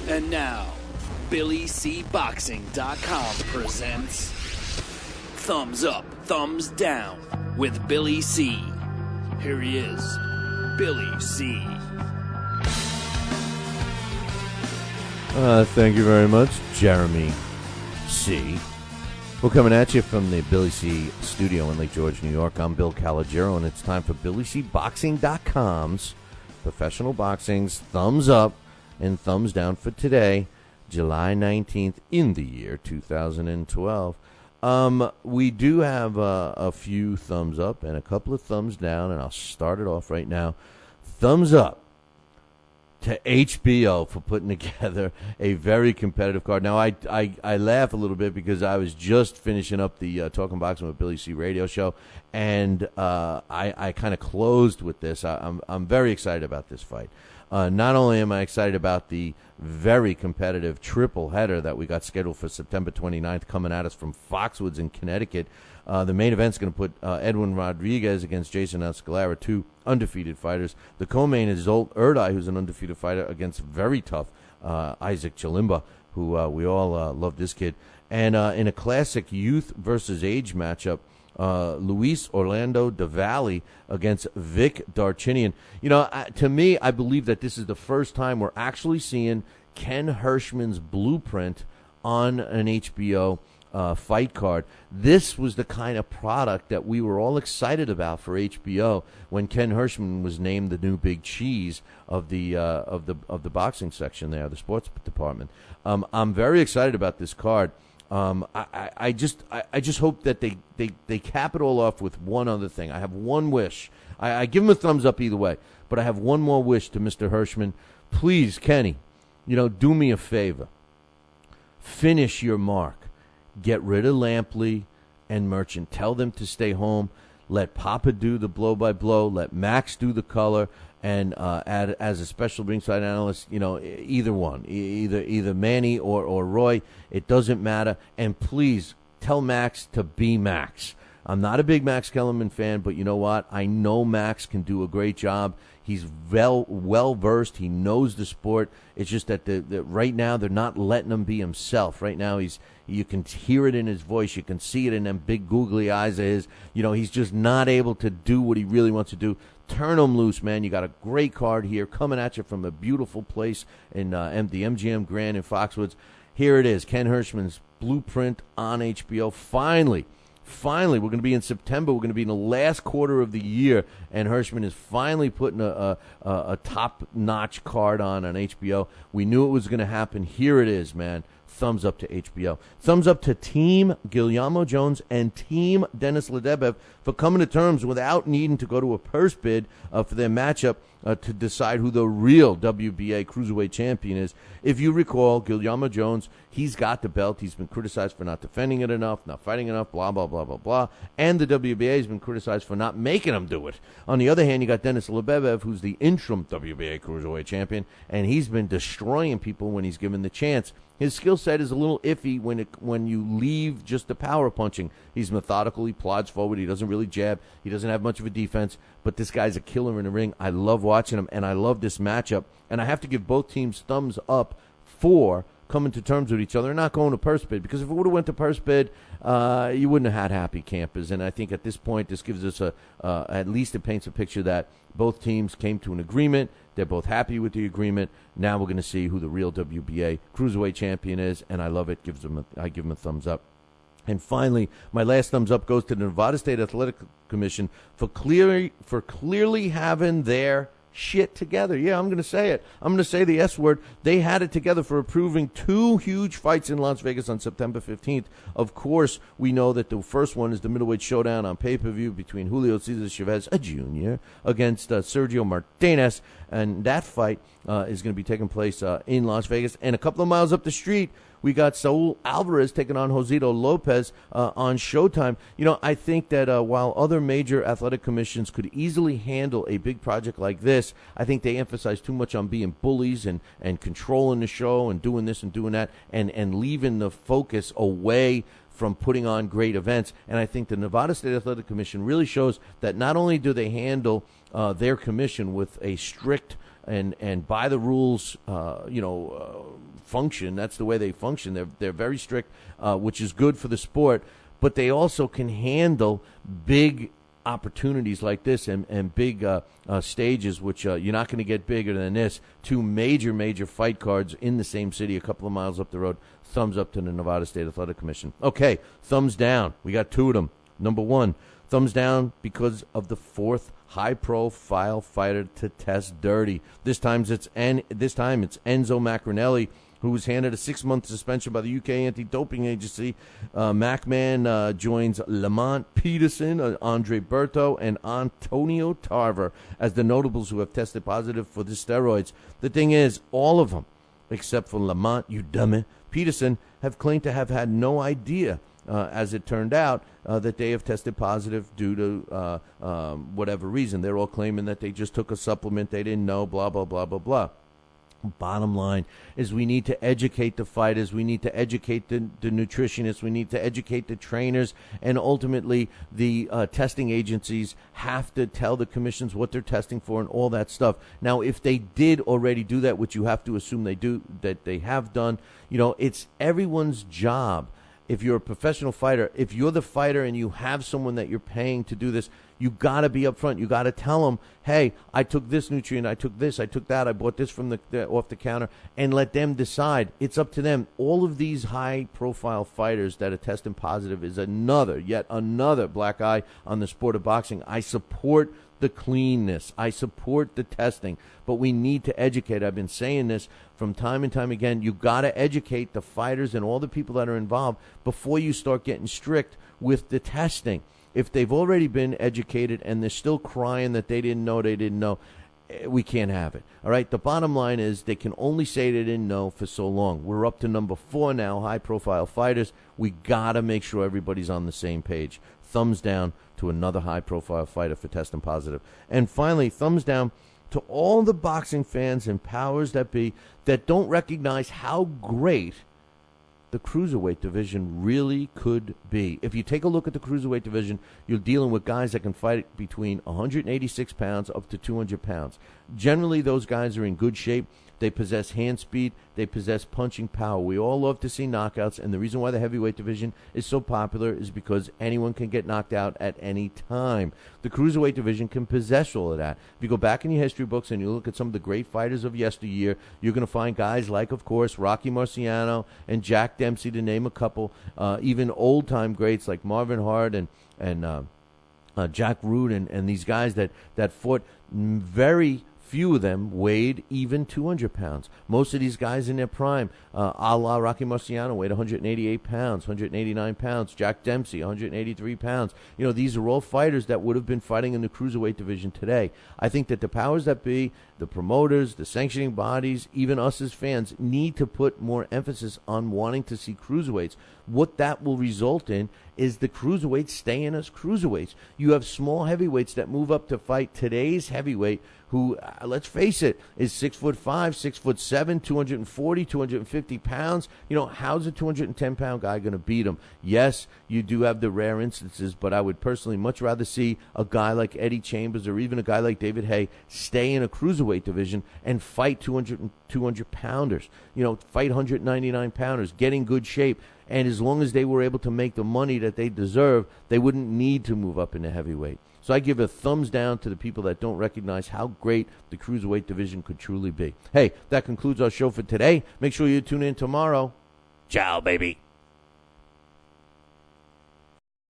And now, BillyCBoxing.com presents Thumbs Up, Thumbs Down with Billy C. Here he is, Billy C. Thank you very much, Jeremy C. We're coming at you from the Billy C. studio in Lake George, New York. I'm Bill Calogero, and it's time for BillyCBoxing.com's Professional Boxing's Thumbs Up and Thumbs Down for today, July 19th in the year 2012. We do have a few thumbs up and a couple of thumbs down, and I'll start it off right now. Thumbs up to HBO for putting together a very competitive card. Now, I laugh a little bit because I was just finishing up the Talking Boxing with Billy C radio show, and I kind of closed with this. I'm very excited about this fight. Not only am I excited about the very competitive triple header that we got scheduled for September 29th coming at us from Foxwoods in Connecticut. The main event's going to put Edwin Rodriguez against Jason Escalera, two undefeated fighters. The co-main is Zolt Erdai, who's an undefeated fighter, against very tough Isaac Chilimba, who we all love this kid. And in a classic youth versus age matchup, Luis Orlando Davali against Vic Darchinian. You know, to me, I believe that this is the first time we're actually seeing Ken Hirschman's blueprint on an HBO fight card. This was the kind of product that we were all excited about for HBO when Ken Hirschman was named the new big cheese of the boxing section there, the sports department. I'm very excited about this card. I just hope that they cap it all off with one other thing. I have one wish. I give him a thumbs up either way, but I have one more wish to Mr. Hirschman. Please, Kenny, do me a favor. Finish your mark. Get rid of Lampley and Merchant. Tell them to stay home. Let Papa do the blow-by-blow. Let Max do the color. And add as a special ringside analyst, either one, either Manny or Roy. It doesn't matter. And please tell Max to be Max. I'm not a big Max Kellerman fan, but you know what? I know Max can do a great job. He's well-versed. He knows the sport. It's just that right now they're not letting him be himself. Right now you can hear it in his voice. You can see it in them big googly eyes of his. He's just not able to do what he really wants to do. Turn him loose, man. You got a great card here coming at you from a beautiful place in the MGM Grand in Foxwoods. Here it is, Ken Hirschman's blueprint on HBO. Finally, we're going to be in September. We're going to be in the last quarter of the year, and Hirschman is finally putting a top-notch card on HBO. We knew it was going to happen. Here it is, man. Thumbs up to HBO. Thumbs up to Team Guillermo Jones and Team Dennis Ledebev for coming to terms without needing to go to a purse bid for their matchup to decide who the real WBA Cruiserweight champion is. If you recall, Guillermo Jones, he's got the belt. He's been criticized for not defending it enough, not fighting enough, blah, blah, blah, blah, blah. And the WBA has been criticized for not making him do it. On the other hand, you got Dennis Ledebev, who's the interim WBA Cruiserweight champion, and he's been destroying people when he's given the chance. His skill set is a little iffy when you leave just the power punching. He's methodical. He plods forward. He doesn't really jab. He doesn't have much of a defense. But this guy's a killer in the ring. I love watching him, and I love this matchup. And I have to give both teams thumbs up for coming to terms with each other and not going to purse bid. Because if it would have went to purse bid, you wouldn't have had happy campers. And I think at this point, this gives us at least it paints a picture that both teams came to an agreement. They're both happy with the agreement. Now we're going to see who the real WBA Cruiserweight champion is, and I love it. I give them a thumbs up. And finally, my last thumbs up goes to the Nevada State Athletic Commission for clearly having their shit together. Yeah, I'm going to say it. I'm going to say the S word. They had it together for approving two huge fights in Las Vegas on September 15th. Of course, we know that the first one is the middleweight showdown on pay-per-view between Julio Cesar Chavez Jr. against Sergio Martinez. And that fight is going to be taking place in Las Vegas. And a couple of miles up the street, we got Saul Alvarez taking on Josito Lopez on Showtime. I think that while other major athletic commissions could easily handle a big project like this, I think they emphasize too much on being bullies and controlling the show and doing this and doing that and leaving the focus away from putting on great events. And I think the Nevada State Athletic Commission really shows that not only do they handle their commission with a strict and by the rules, function. That's the way they function. They're very strict, which is good for the sport. But they also can handle big opportunities like this and big stages, which you're not going to get bigger than this. Two major fight cards in the same city, a couple of miles up the road. Thumbs up to the Nevada State Athletic Commission. Okay, thumbs down. We got two of them. Number one, thumbs down because of the fourth high-profile fighter to test dirty. This time it's Enzo Macronelli, who was handed a 6-month suspension by the UK anti-doping agency. Macman joins Lamont Peterson, Andre Berto, and Antonio Tarver as the notables who have tested positive for the steroids. The thing is, all of them, except for Lamont, you dummy, Peterson, have claimed to have had no idea, as it turned out, that they have tested positive due to whatever reason. They're all claiming that they just took a supplement, they didn't know, blah, blah, blah, blah, blah. Bottom line is we need to educate the fighters, we need to educate the nutritionists, we need to educate the trainers, and ultimately the testing agencies have to tell the commissions what they're testing for and all that stuff. Now, if they did already do that, which you have to assume they have done, it's everyone's job. If you're a professional fighter, if you're the fighter and you have someone that you're paying to do this, you got to be upfront. You got to tell them, hey, I took this nutrient, I took this, I took that, I bought this from the off the counter, and let them decide. It's up to them. All of these high-profile fighters that are testing positive is yet another black eye on the sport of boxing. I support the cleanness. I support the testing, but we need to educate. I've been saying this from time and time again. You got to educate the fighters and all the people that are involved before you start getting strict with the testing. If they've already been educated and they're still crying that they didn't know, we can't have it. All right, the bottom line is they can only say they didn't know for so long. We're up to number 4 now, high-profile fighters. We got to make sure everybody's on the same page. Thumbs down to another high-profile fighter for testing positive. And finally, thumbs down to all the boxing fans and powers that be that don't recognize how great the cruiserweight division really could be. If you take a look at the cruiserweight division, you're dealing with guys that can fight between 186 pounds up to 200 pounds. Generally, those guys are in good shape. They possess hand speed. They possess punching power. We all love to see knockouts, and the reason why the heavyweight division is so popular is because anyone can get knocked out at any time. The cruiserweight division can possess all of that. If you go back in your history books and you look at some of the great fighters of yesteryear, you're going to find guys like, of course, Rocky Marciano and Jack Dempsey, to name a couple, even old-time greats like Marvin Hart and Jack Root and these guys that fought. Very few of them weighed even 200 pounds. Most of these guys in their prime, a la Rocky Marciano, weighed 188 pounds, 189 pounds. Jack Dempsey, 183 pounds. These are all fighters that would have been fighting in the cruiserweight division today. I think that the powers that be, the promoters, the sanctioning bodies, even us as fans, need to put more emphasis on wanting to see cruiserweights. What that will result in is the cruiserweights staying as cruiserweights. You have small heavyweights that move up to fight today's heavyweight, who, let's face it, is 6'5", 6'7", 240, 250 pounds. How's a 210-pound guy going to beat him? Yes, you do have the rare instances, but I would personally much rather see a guy like Eddie Chambers or even a guy like David Haye stay in a cruiserweight division and fight 200 pounders. Fight 199 pounders, get in good shape. And as long as they were able to make the money that they deserve, they wouldn't need to move up into heavyweight. So I give a thumbs down to the people that don't recognize how great the cruiserweight division could truly be. Hey, that concludes our show for today. Make sure you tune in tomorrow. Ciao, baby.